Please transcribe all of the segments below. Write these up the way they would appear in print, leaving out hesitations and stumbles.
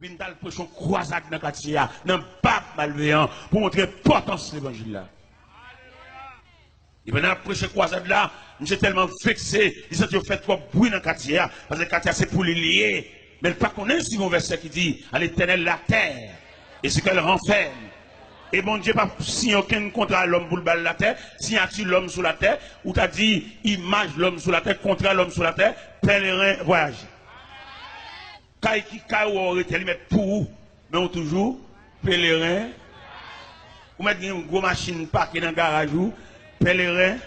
Bintal prêche une croisade dans le quartier, dans le pape malveillant, pour montrer l'importance de l'évangile là. Et pendant la prêche croisade là, je suis tellement vexé, ils ont fait trop bruit dans le quartier, parce que le quartier c'est pour les lier. Mais pas qu'on ait un verset qui dit, à l'éternel la terre, et ce qu'elle renferme. Et bon Dieu pas signé aucun contrat à l'homme pour le bal la terre, signé l'homme sur la terre, ou t'as dit image l'homme sur la terre, contrat l'homme sur la terre, pèlerin voyage. Kai qui kai ou aurait été mettre pour mais on toujours pèlerin. Ou mettre une grosse machine parquée dans le garage ou pèlerin.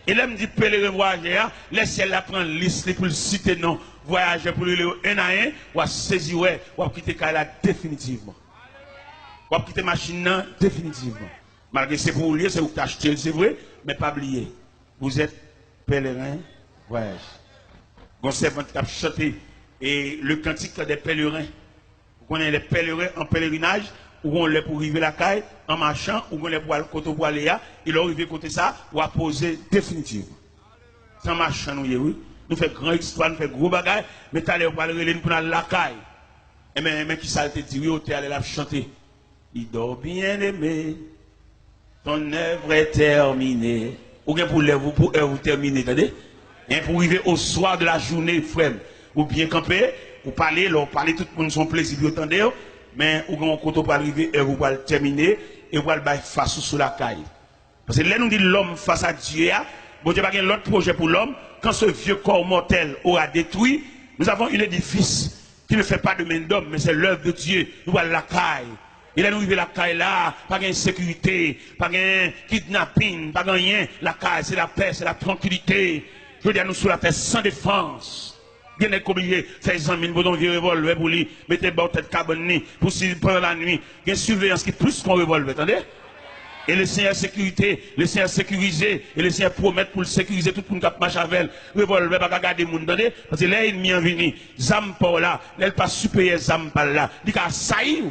Et là me dit pèlerin voyageur, laissez la prendre liste pour le citer non voyageur pour le un à un, ou à saisir ouais, ou à quitter kai là définitivement. Ou à quitter machine définitivement. Malgré c'est pour lier, c'est vous t'acheter, c'est vrai, mais pas oublier. Vous êtes pèlerin voyage. Vous servant qui a chanté et le cantique des pèlerins. Vous connaissez les pèlerins en pèlerinage, où on les pour arriver la caille, en marchant, où on les pour aller côté pour aller là, il arrive côté ça, ou à poser définitivement. Sans marchant, nous, oui. Nous faisons grand histoire, nous faisons gros bagages, mais t'as l'air pour aller pour aller la caille. Et mais qui ça te dit, oui, tu allé la chanter. Il dort bien aimé, ton œuvre est terminée. Ou bien pour vous terminer, attendez? Et pour arriver au soir de la journée, frère, ou bien camper, ou parler, tout le monde son plaisir, vous entendez? Mais ou bien quand on peut arriver, et vous allez terminer, et vous allez face sur la caille. Parce que là, nous dit l'homme face à Dieu, bon Dieu n'a pas l'autre projet pour l'homme, quand ce vieux corps mortel aura détruit, nous avons un édifice qui ne fait pas de main d'homme, mais c'est l'œuvre de Dieu, nous allons la caille. Il a nous arrivé la caille là, pas de sécurité, pas de kidnapping, pas de rien. La caille, c'est la paix, c'est la tranquillité. Je veux dire, nous sur la terre sans défense. Bien est obligé, fait 100 000 boutons de revolver pour lui, mettez bord tête cabane pour s'il pendant la nuit. Il y a une surveillance qui est plus qu'un revolver, attendez? Et le Seigneur sécurité, le Seigneur sécurisé, et le Seigneur promet pour le sécuriser tout le monde qui marche avec elle. Revolver, pas garder les gens, attendez? Parce que là, il m'y en venu. Zampa là, elle pas supérieur Zampa là. Il a sailli.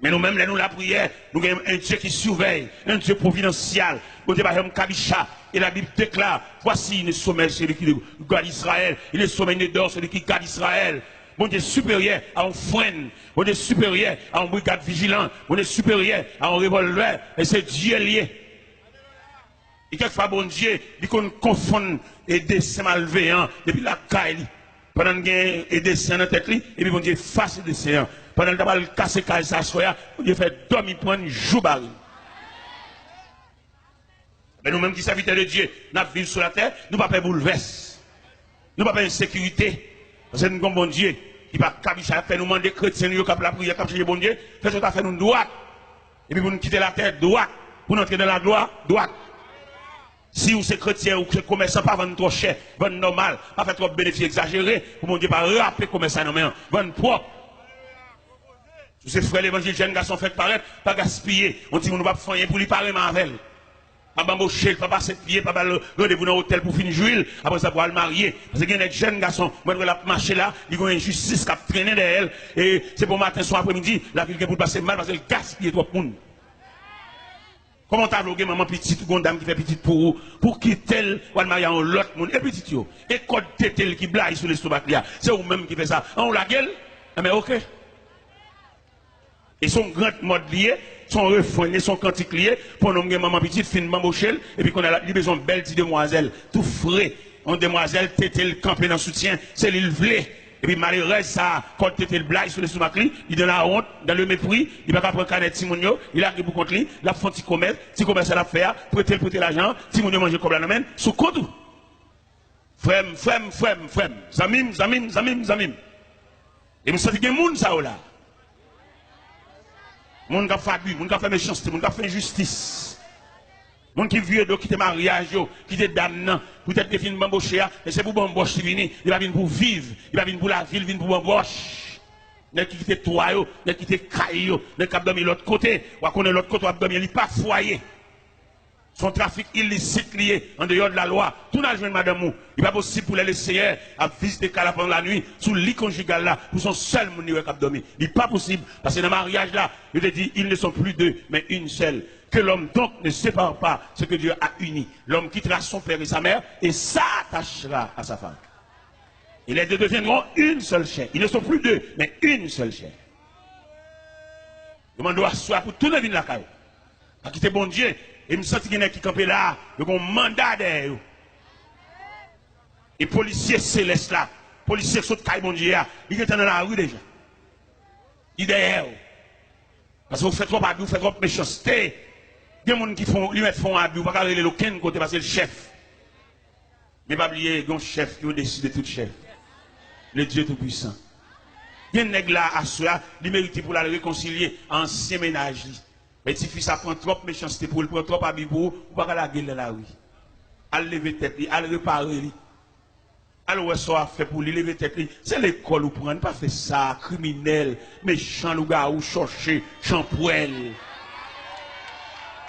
Mais nous-mêmes, nous la prière, nous avons un Dieu qui surveille, un Dieu providentiel. Bon Dieu, Kabisha, et la Bible déclare, voici le sommet, celui qui garde Israël. Il est sommet d'or, celui qui garde Israël. Bon Dieu supérieur à un frein, bon Dieu supérieur à un brigade vigilant, bon Dieu supérieur à un revolver, et c'est Dieu lié. Et quelquefois, bon Dieu, il confond et dessin malveillant, depuis la caille, pendant qu'il y a des dessin dans la tête, et puis bon Dieu, face des dessin. Pendant que le casse caille sa soya, Dieu fait dormir pour un jour baril. Mais nous-mêmes qui serviteurs de Dieu, nous vivons sur la terre, nous ne pouvons pas bouleverser. Nous ne pouvons pas insécurité. Parce que nous avons bon Dieu, qui va faire nous demander chrétiens, nous avons la prière, nous avons bon Dieu, fait ce qu'on a fait nous droite. Et puis pour nous quitter la terre droite, pour nous entrer dans la gloire droite. Si vous êtes chrétien ou que commerçant, pas vendre trop cher, vendre normal, pas faire trop de bénéfices exagérés, pour mon Dieu, pas rappeler commerçant, non, mais vendre propre. Tous ces frères l'évangile, jeunes garçons fait paraître, pas gaspiller. On dit, on ne va pas faire pour lui parler avec. Pas bamboucher, pas passer de pied, pas rendez-vous dans l'hôtel pour finir jouer, après ça pour le marier. Parce qu'il y a des jeunes garçons, moi je la marcher là, ils ont une injustice qui a traîné derrière elle. Et c'est pour matin, soir, après-midi, la ville qui pour passer mal parce qu'elle gaspille trop de monde. Comment t'as vlogué maman petite ou une dame qui fait petite pour qui tel ou marier en l'autre monde et petite yo. Et code tétel qui blague sur l'estomac là, c'est vous-même qui fait ça. On la gueule, mais ok. Et son grand mode lié, son refrain, son cantique lié, pour nous maman petite, fin mambochelle, et puis qu'on a besoin de belle petite demoiselle, tout frais, en demoiselle, tétel campé dans soutien, c'est l'île vlé. Et puis malheureusement, ça, quand tétel blague sur le stomac, il donne la honte, dans le mépris, il va pas prendre canette Simonio, il arrive pour contre lui, la font petit commerce à la faire, prêter l'argent, Simonio mange comme la main, sous compte. Frème, zamim. Et nous savons qu'il y a des gens ça là. Moun qui a fait abus, moun qui a fait méchanceté, moun qui a fait injustice. Moun qui vieux qui te mariage, qui te damnant, pour être défini bamboché, et c'est pour bamboche qui vient, il va venir pour vivre, il va venir pour la ville, il vient pour bamboche. Ne quitte toi, ne quitte caille, ne cap dormir l'autre côté, ou connaître l'autre côté, ou dormir, il n'est pas foyer. Son trafic illicite lié en dehors de la loi. Tout n'a joué madame mou. Il n'est pas possible pour les laisser à visiter Kala pendant la nuit, sous le lit conjugal là, pour son seul moun qui a dormi. Il n'est pas possible. Parce que dans le mariage là, il te dit, ils ne sont plus deux, mais une seule. Que l'homme donc ne sépare pas ce que Dieu a uni. L'homme quittera son père et sa mère et s'attachera à sa femme. Et les deux deviendront une seule chair. Ils ne sont plus deux, mais une seule chair. Je dois asseoir pour tout le monde la caille. Parce que c'est bon Dieu. Et je me sens qu'il y a qui campent là. Ils ont un mandat derrière. Et policiers célestes là. Policiers qui sont caille bon Dieu. Ils sont dans la rue déjà. Ils sont derrière. Parce que vous faites trop abus, vous faites trop méchanceté. Il y a des gens qui font, lui mettent font abus. Vous ne pouvez pas aller aucun côté parce que c'est le chef. Mais pas oublier, il y a un chef qui a décidé de tout chef. Le Dieu Tout-Puissant. Il y a un nègre là à soi, il mérite pour la réconcilier, ancien ménage. Mais si fils ça prend trop de méchanceté pour le prendre trop à pour pas la gueule dans la rue. Al lever tête, al réparer. Al ouais ça fait pour lui lever tête. C'est l'école où prendre, pas fait ça, criminel, méchant, le gars ou chercher, champouel.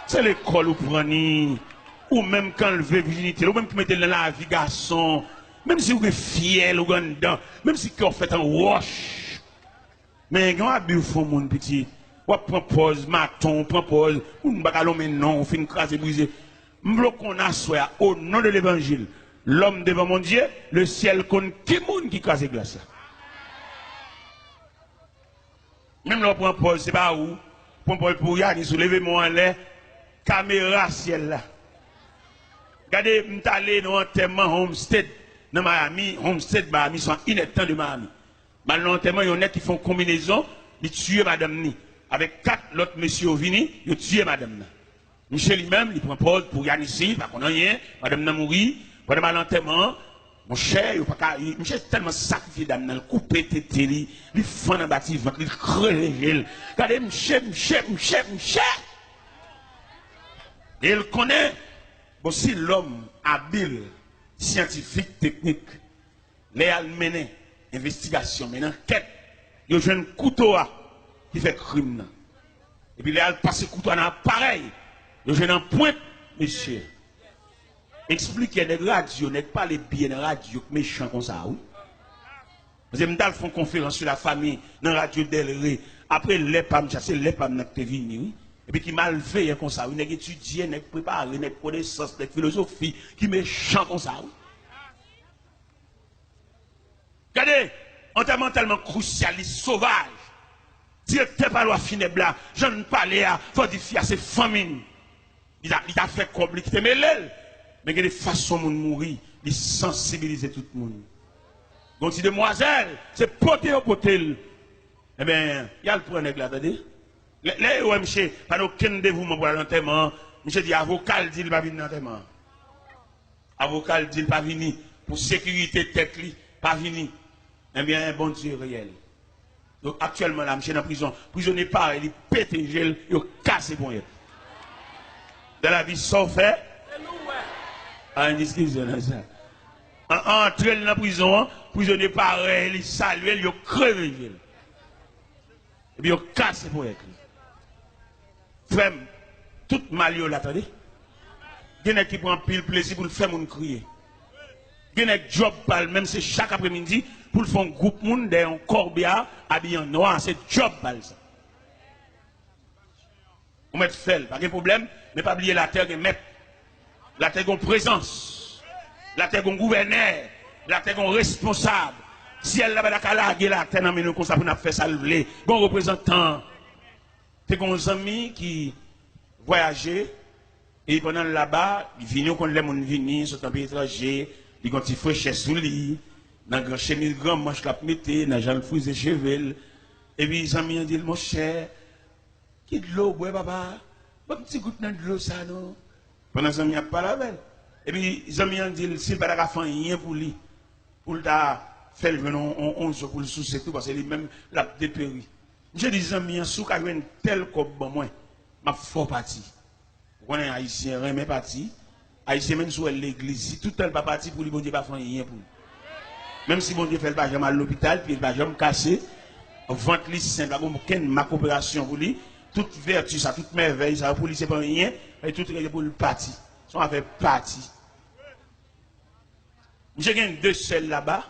C'est l'école où prendre, ou même quand le veut virginité, ou même qui mettez dans la vie garçon, même si vous êtes fier, ou dedans, même si vous faites un wash. Mais quand vous faites mon petit, vous prenez pause, maton, prenez pause, vous ne pouvez pas non, vous faites une crase brisée. Nous qu'on assoit au nom de l'évangile, l'homme devant mon Dieu, le ciel compte qui monde qui crase glace. Même là, prend pause, c'est pas où, prend pause pour y aller, soulevez-moi en l'air, caméra ciel là. Regardez, je suis allé dans un enterrement Homestead, dans Miami, Homestead, Miami, sont ineptants de Miami. Maintenant, enterrement, il y en a qui font combinaison, ils tuent madame ni. Avec 4 autres messieurs vini, ils tuent madame. Michel lui-même, il prend pause pour y aller ici, pas qu'on a rien, madame n'a mouru, pendant l'enterrement, mon cher, Michel est tellement sacrifié d'âme, il coupe tété, il fend dans le bâtiment, il crée. Regardez, Michel. Et il connaît aussi l'homme habile, scientifique, technique, les mener investigation, mais enquête, il y a un couteau qui fait crime. Et puis, il a passé couteau dans pareil. Il y a un point, monsieur. Expliquez les radios, n'est pas les bien radio méchants comme ça, oui. Parce que nous font conférence sur la famille dans la radio Delré. Après, les pam, c'est les pam qui sont venus, oui. Et puis qui mal fait comme ça, oui. N'est étudié, n'est préparé, n'est connaissance, n'est philosophie, qui méchant comme ça, oui. Regardez, enterrement tellement crucialiste, sauvage. Directeur par loi funèbre là, je ne parlais à, faut dire à ses familles. Il a fait compliquer, mais l'aile. Mais il y a des façons de mourir, il sensibilise tout le monde. Donc si demoiselle, c'est poté au potel. Eh bien, il y a le point là, attendez. Les OMC, pas aucun dévouement pour l'enterrement. Monsieur dit, avocat dit, il va venir dans l'enterrement. Avocat dit, il va venir. Pour sécurité tête, pas venir. Eh bien, un bon Dieu réel. Donc actuellement, là, monsieur dans la prison, prisonnier par, il pète le gel, il casse bon. Dans la vie, sauf fait. Ah, une discussion, ça. Entre dans la prison, prisonnier par, il salue, il crève le gel. Et puis, il casse bon. Frère, tout mal, là, attendez. Il y en a qui prend pile plaisir pour le faire mon crier. Il y en a qui job même c'est chaque après-midi pour le faire un groupe monde d'un corbia habillé en noir, c'est job bal ça. On met fait, pas de problème, mais pas oublier la terre qui met. La terre qui a une présence. La terre qui a un gouverneur. La terre qui a un responsable. Si elle n'a pas la terre dans nous comme ça pour nous faire ça lever. Bon représentant. C'est un ami qui voyageait et pendant là-bas, il vient quand les gens viennent, sont un pays étranger, ils ont des fraîcheurs sous lit, dans grand chemise grand manche cap metté, dans Jean frise et chevel. Et puis les amis ont dit mon cher, qui de l'eau bois papa, pas petit goutte de l'eau ça non. Pendant les amis a pas la belle. Et puis les amis ont dit s'il pas faire rien pour lui, pour le faire le 11 pour le sous tout parce que lui même l'a dépéri. Je dis amis sous ka une tel comme bon moi, m'a fort parti. On est haïtien remet parti. Haïtien même sur l'église, si tout tel pas parti pour lui bon Dieu pas faire rien pour. Même si bon Dieu fait le pas jamais à l'hôpital puis il va jamais casser, vente lui simple aucune ma coopération pour lui, toute vertu ça, toute merveille ça pour lui c'est pas rien et tout est pour le parti. Son avec parti. J'ai gagné 2 seuls là-bas.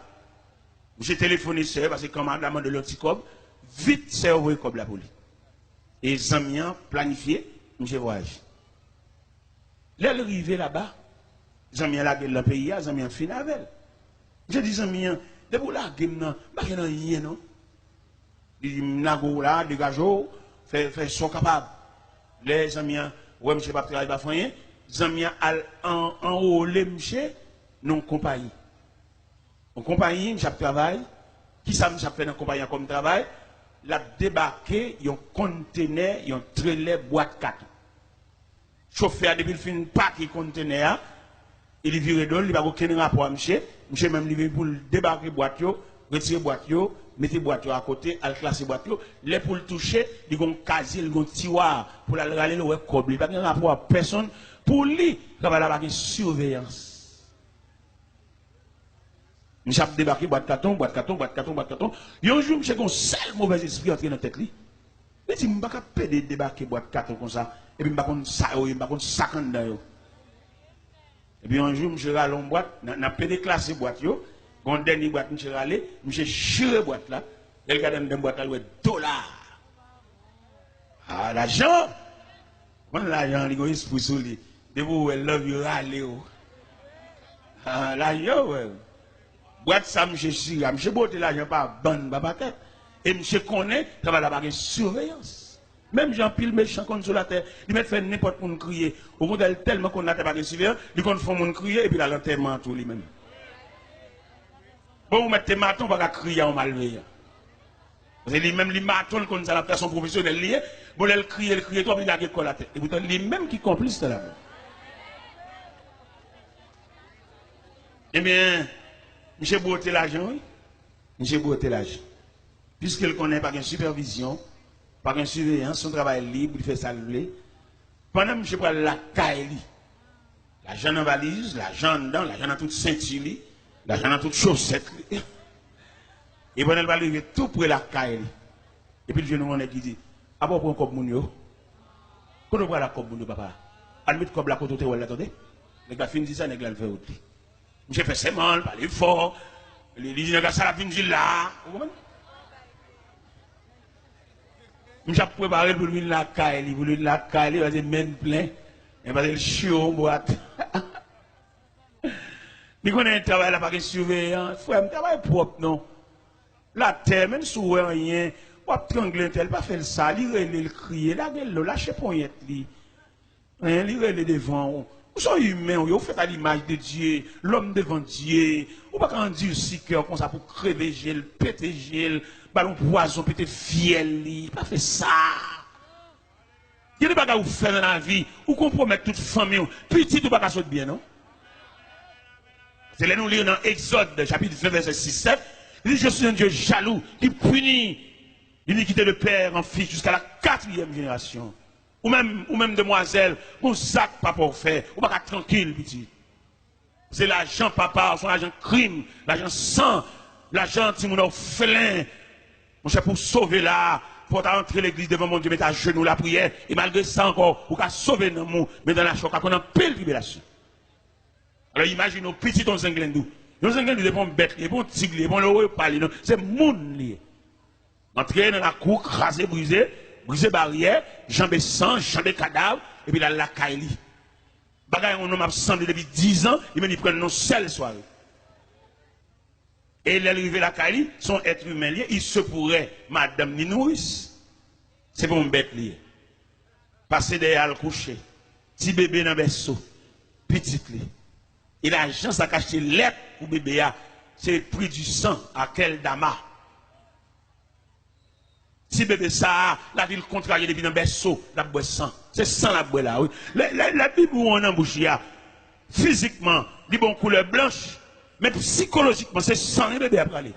J'ai téléphoné seul parce que quand madame de l'anticob vite c'est envoyé comme la police. Et Zamian planifié, j'ai voyagé. L'arrivée là-bas, Zamian la gueule dans le pays, Zamian fin avec. J'ai dit Zamian, De pour la game, pas qu'il n'y a rien, non? Il dit, nago là, dégageau, fait son capable. Les amis, ouais, monsieur, pas travailler, pas faire rien. Les amis, en haut, les monsieur, non compagnie. En compagnie, monsieur travail. Qui ça, monsieur fait dans compagnie comme travail? La débarqué, un conteneur, un trailer boîte 4. Chauffeur, depuis le fin paquet conteneur, il est viré d'eau, il va aucun rapport à monsieur. Monsieur même livré pour débarquer boîte, retirer boîte, mettre boîte à côté, al classer boîte, les pour le toucher, il y a un casier, il y a un tiroir pour la râler le web cob. Il n'y a pas de rapport à personne. Pour lui, il va y avoir une surveillance. Monsieur a débarqué boîte carton, boîte carton, boîte carton, boîte carton. Il y a un jour, monsieur a un seul mauvais esprit entré dans la tête. Il dit, je ne peux pas débarquer boîte carton comme ça. Et puis, je ne peux pas sac en dedans. Et puis un jour, je râle en boîte, n'a pas déclassé boîte, quand dernier boîte, je râle, je chire boîte là, et le gars dans boîte là, il dollars. Ah, l'argent, moi l'argent, il est pour lui. De vous, elle love you, râle. Ah, l'argent, ouais. Boîte ça, je chire, je botte l'argent par bonne babatette. Et je connais, ça va la surveillance. Même Jean Pile méchant contre sur la terre, il met faire n'importe quoi crier. Au modèle tellement qu'on n'a pas de surveillance, il compte faire mon crier et puis la l'enterrement tout lui-même. Bon, vous mettez maton, on va crier en malveillant. Parce que lui-même, les matons, comme ça, la personne professionnelle liée, bon, elle crie, toi, il a quelque la tête. Et pourtant, lui-même qui complice de la vie. Eh bien, M. Beauté l'argent, oui. M. Beauté l'argent. Puisqu'il connaît pas une supervision, pas une surveillance, son travail libre, il fait ça le pendant que je prends la caille, l'argent en valise, l'argent dedans, l'argent dans toute ceinture, l'argent dans toute chaussette. Et pendant qu'il va arriver tout près de la caille. Et puis le jeune homme qui dit, ah bon, pour un cop mounio, quand on voit la cop mounio, papa, admettez comme la côte où elle attendez, les gars finissent ça, les gars le fait autre. Je fais ses mal, parler fort, les gens ça la finissent là. Vous comprenez? Je préparé pour lui la caille, pour lui la caille, il va dire main plein, il va dire chiot en boîte. Il connaît un travail là, pas de surveillance, frère, un travail propre, non. La terre, même si vous rien, ou trangler tel, pas faire ça, il le crier, la gueule, lâchez poignette, il le devant. Vous êtes humain, vous faites à l'image de Dieu, l'homme devant Dieu. Vous ne pouvez pas dire si cœur comme ça pour crever gel, péter gel, ballon poison, péter fiel, pas faire ça. Il y a des bagages que vous faites dans la vie, vous compromettez toute famille, petit ou pas qu'à sauter bien, non? C'est là nous lisons dans Exode, chapitre 20, verset 6-7. Il dit, je suis un Dieu jaloux qui punit l'iniquité de père en fils jusqu'à la 4e génération. Ou même demoiselle, mon sac pas pour faire, ou pas tranquille, petit. C'est l'argent papa, son argent crime, l'argent sang, l'argent si mon orphelin. Mon cher, pour sauver là, pour entrer l'église devant mon Dieu, mettre à genoux la prière, et malgré ça encore, pour qu'à sauver dans mon, mais dans la choc, qu'on a pile tribulation. Alors imagine nos petits ton zinglendou. Nos zinglendou, des bons bêtes, des bons tigres, des bons l'eau parler, c'est moun lié. Entrer dans la cour, craser, briser barrière, jambes sang, jambes cadavre, et puis là, la caille. Bagay, on m'a absenté depuis 10 ans, il me prend nos seule soirée. Et l'arrivée la caille, son être humain lié, il se pourrait, madame ni nourrice. C'est pour un bête lié. Passer derrière le coucher, petit bébé dans le berceau, petit lié. Et l'argent, ça cache l'être pour bébé, c'est le prix du sang à quel dama. Si bébé ça, la ville contrariée depuis dans le berceau, la boue sang. C'est sang la boue là, oui. La Bible où on embouche, physiquement, dit bon couleur blanche, mais psychologiquement, c'est sang et bébé à aller.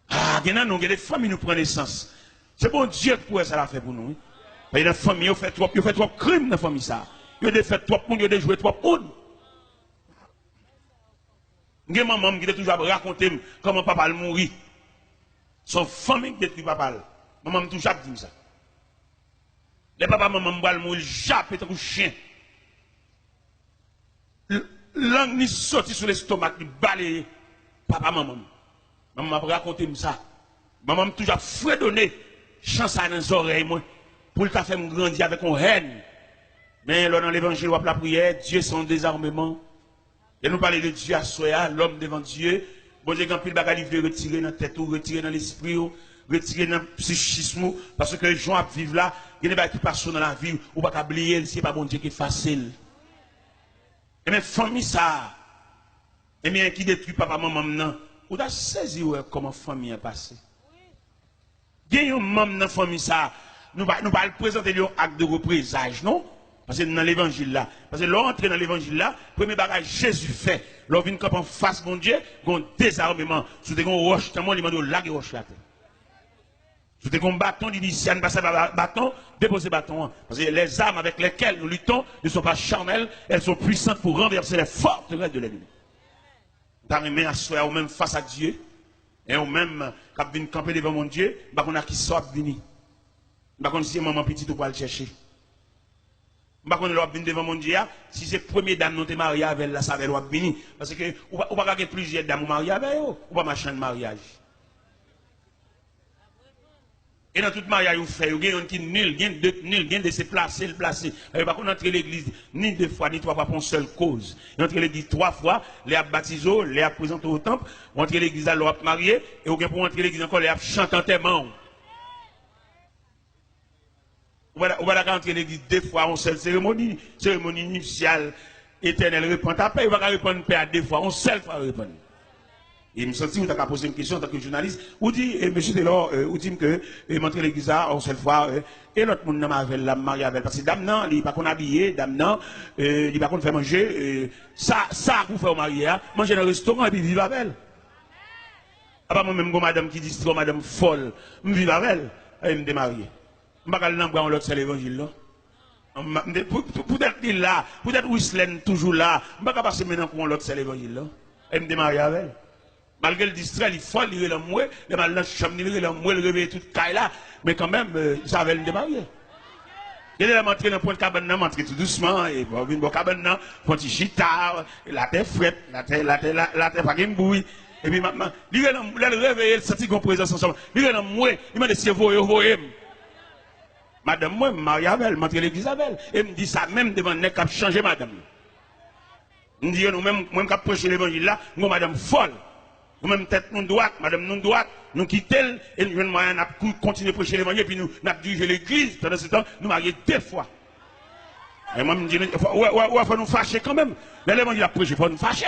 Ah, il y a des familles qui nous prennent naissance. C'est bon Dieu qui pourrait ça la faire pour nous. Il y a des familles qui fait trop crimes dans la famille ça. Il y a fait trop monde, il y a joué trop monde. Il y a maman qui a toujours raconté comment papa a mouru. Son famille qui détruit papa. Maman m'a toujours dit ça. Les papas, maman m'a mourir, jappé comme un chien. Langue ni sorti sur l'estomac, ni balayé. Papa, maman. Maman m'a raconté ça. Maman m'a toujours fredonné, chance dans les oreilles, moi, pour le faire grandir avec une haine. Mais là, dans l'évangile, la prière, Dieu son désarmement. Et nous parlons de Dieu à soi, l'homme devant Dieu. Bon Dieu, quand il va retirer dans la tête, retirer dans l'esprit, retirer dans le psychisme, parce que les gens vivent là, il y a des gens qui passent dans la vie, ou pas oublier, c'est pas bon Dieu qui est facile. Et bien, famille ça, et bien, qui détruit papa, maman, non, ou t'as saisi comment famille est passée. Il y a un membre dans la famille ça, nous ne pouvons pas présenter un acte de représage, non? Parce que dans l'évangile là, parce que l'entrée dans l'évangile là, premier bagage Jésus fait, l'on vient en face mon Dieu, un désarmement, sous des roches, tellement il m'a dit laguer roche là. Sous des bâtons, il dit si on ne passe pas bâton, déposez bâton. Parce que les armes avec lesquelles nous luttons ne sont pas charnelles, elles sont puissantes pour renverser les forteresses de l'ennemi. T'as remis à soi ou même face à Dieu, et ou même quand vient camper devant mon Dieu, bah on a qui sort venir. Bah on si maman petite ou pas le chercher. Bah on va venir devant mon Dieu, si c'est premier dame non te marié avec la ça va venir parce que ou pas gagner plusieurs dames mariées avec eux, ou pas machin de mariage. Et dans tout mariage, vous faites, vous avez qui nul, vous avez de se placer, le placer. Vous ne pouvez entrer l'église ni deux fois, ni trois fois pour une seule cause. Vous entrez l'église trois fois, les a baptisés, les a présentés au temple, vous entrez l'église, vous avez marié, et vous pour entrer l'église encore, les a chanté en témoin. Vous pouvez entrer l'église deux fois, une seule cérémonie initiale, éternelle, répondre à paix, vous pouvez répondre paix à deux fois, une seule fois répondre. Et je me sens que vous avez posé une question en tant que journaliste. Vous dites, monsieur Delors, vous dites que montrer l'église une seule fois, et l'autre monde n'a pas la mariée avec. Parce que dame, non, il n'est pas qu'on habillé, dame, non, il n'est pas qu'on fait manger. Ça, vous faites au marié, manger dans le restaurant et puis vivre avec elle. Ah, pas moi-même, madame qui dit, madame folle, je vis avec elle, et je me démarie. Je ne vais pas aller dans l'autre, c'est l'évangile, là. Peut-être qu'il est là, peut-être Whistler toujours là, je ne vais pas passer maintenant pour l'autre, c'est l'évangile, là. Et me démarie avec elle. Malgré le distrait, il faut lire le mouet, le mal dans la chambre, lire le mouet, le réveiller toute caille là, mais quand même, ça avait le démarrer. Il est montré dans le point de cabane, montré tout doucement, et bon, il y a cabane, petit chita, la terre frette, la terre pas de bouille, et puis maintenant, il est le réveiller, il sentit qu'on présence ensemble, il est dans le mouet, il m'a dit si vous voyez, madame, moi, Marie Abel, montré l'église Abel, et me dit ça même devant le nez qui a changé madame. Il me dit, nous-mêmes, moi, qui a prêché l'évangile là, nous, madame folle. Nous-mêmes, tête nous droite, madame nous droite, nous quittons et nous avons moyen de continuer à prêcher l'évangile, puis nous avons dirigé l'église. Pendant ce temps, nous marions deux fois. Et moi, je me dis, il faut nous fâcher quand même. L'évangile a prêché, il faut nous fâcher.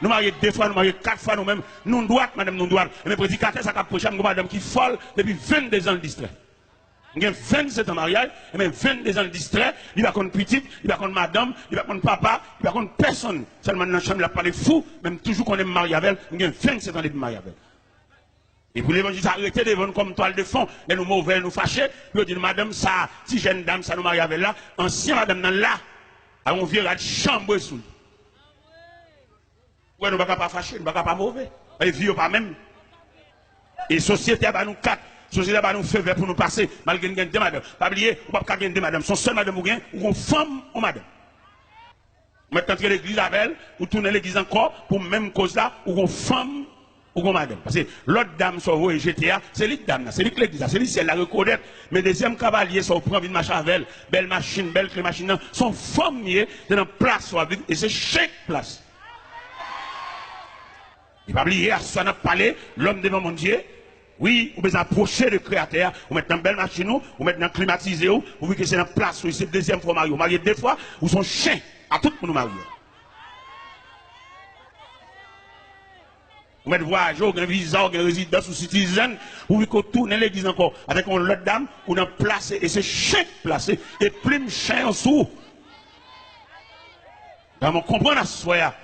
Nous marions deux fois, nous marions quatre fois nous-mêmes. Nous droite, madame nous droite. Et mes prédicateurs, ça a prêché, madame qui folle depuis 22 ans de distrait. Il y a 27 ans de mariage, et même 22 ans de distrait, il va contre petite, il va contre madame, il va contre papa, il va contre personne. Seulement dans la chambre, il a parlé fou, même toujours qu'on est marié avec elle, il y a 27 ans de mariage avec elle. Et pour l'évangile, s'arrêter devant nous comme toile de fond, et nous mauvais, nous fâchés, nous disons, madame, ça, si jeune dame, ça nous marie avec là, ancien madame, là, on vient à chambre sous. Ouais, nous ne pouvons pas fâcher, nous ne pouvons pas mauvais. Et vieux pas même. Et société, bah, nous quatre. Société va nous faire vert pour nous passer, malgré nous deux madame. Pas oublier, on ne peut pas gagner deux madame. Son seul madame ou bien, ou une femme ou madame. Maintenant, que l'église avec ou tourner l'église encore, pour même cause là, ou une femme ou une madame. Parce que l'autre dame, sur et GTA, c'est l'autre dame, c'est l'autre l'église, c'est l'autre, c'est la reconnaître. Mais deuxième cavalier, ça prend une machine avec elle, belle machine, belle clé machine, son femme, dans une place, et c'est chaque place. Il va oublier, à ce qu'on a parlé, l'homme devant mon Dieu. Oui, vous pouvez approcher le créateur, vous mettez dans une belle machine, vous mettez dans climatisé, vous voyez que c'est dans place, c'est la deuxième fois marié. Vous mariez deux fois, vous sont chiens à tout le monde marié. Vous mettez voyage, vous avez un visa, vous avez une résidence ou citizen, vous voyez qu'on tourne l'église encore avec une autre dame, vous avez placé, et c'est chien placé, et plume chien en dessous. On comprend la soya.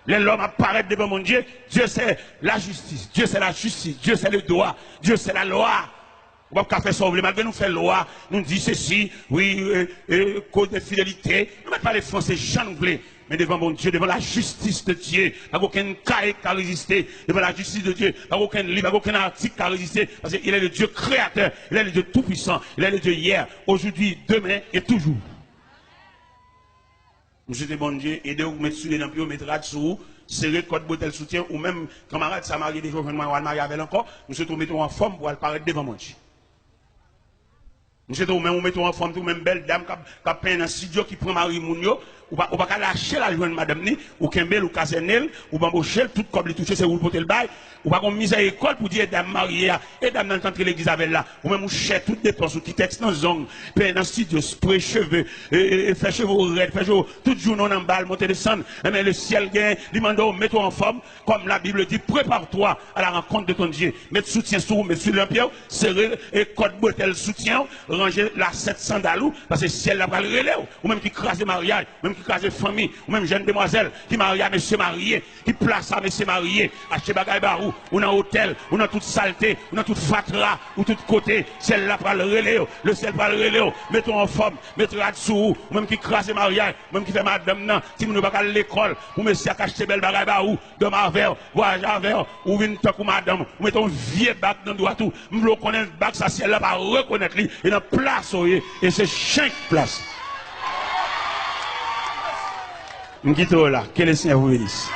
L'homme apparaît devant mon Dieu. Dieu c'est la justice. Dieu c'est la justice. Dieu c'est le droit. Dieu c'est la loi. On va pas faire ça. Malgré nous faire loi, nous dit ceci, oui, cause de fidélité. Nous ne mettons pas les Français, j'en voulais. Mais devant mon Dieu, devant la justice de Dieu, il n'y a aucun cas qui a résisté. Devant la justice de Dieu, il n'y a aucun livre, aucun article qui a résisté. Parce qu'il est le Dieu créateur. Il est le Dieu tout-puissant. Il est le Dieu hier, aujourd'hui, demain et toujours. Monsieur de bon Dieu, aidez-vous à mettre sur les lampions, mettre sur vous, serrer code bouteille soutien, ou même, camarade, ça marie des fois, je vais marier avec encore, monsieur, vous mettez en forme pour apparaître devant mon Dieu. Monsieur, vous mettez en forme, tout même belle dame, qui a peint un studio, qui prend Marie Mounio, ou pas lâcher la joindre madame ni, ou kembel, ou casenel, ou bamboucher, tout comme les toucher, c'est où porter le bail, ou pas qu'on mise à l'école pour dire, dame mariée, et dame dans le l'église avec là, ou même ou cher toutes dépenses, ou qui texte dans zone, puis dans le studio, spray cheveux, faire cheveux raides, faire cheveux, tout jour non en balle, monter descendre, mais le ciel gagne, demande, mets-toi en forme, comme la Bible dit, prépare-toi à la rencontre de ton Dieu, mets soutien sur vous, mets sur l'empire, serrer, et code bretelle soutien, ranger la 700 dalou, parce que ciel là va le relais, ou même qui crase mariage, même qui crase famille, ou même jeune demoiselle, qui marie à monsieur marié, qui place à monsieur marié, acheter bagaille barou, ou dans hôtel, ou dans toute saleté, ou dans toute fatra, ou tout côté, celle là va le relais, le ciel va le relais, mettons en forme, mettons là-dessous, ou même qui crase mariage, même qui fait madame nan, si nous ne pas à l'école, ou monsieur qui acheter belle bagaille barou, de ma verre, voyage à verre, ou une toque ou madame, ou mettons vieux bac dans le doigt tout, nous connaissons bac, ça ciel là va reconnaître lui, et dans place, et c'est chaque place. M'quitte là, que le Seigneur vous bénisse.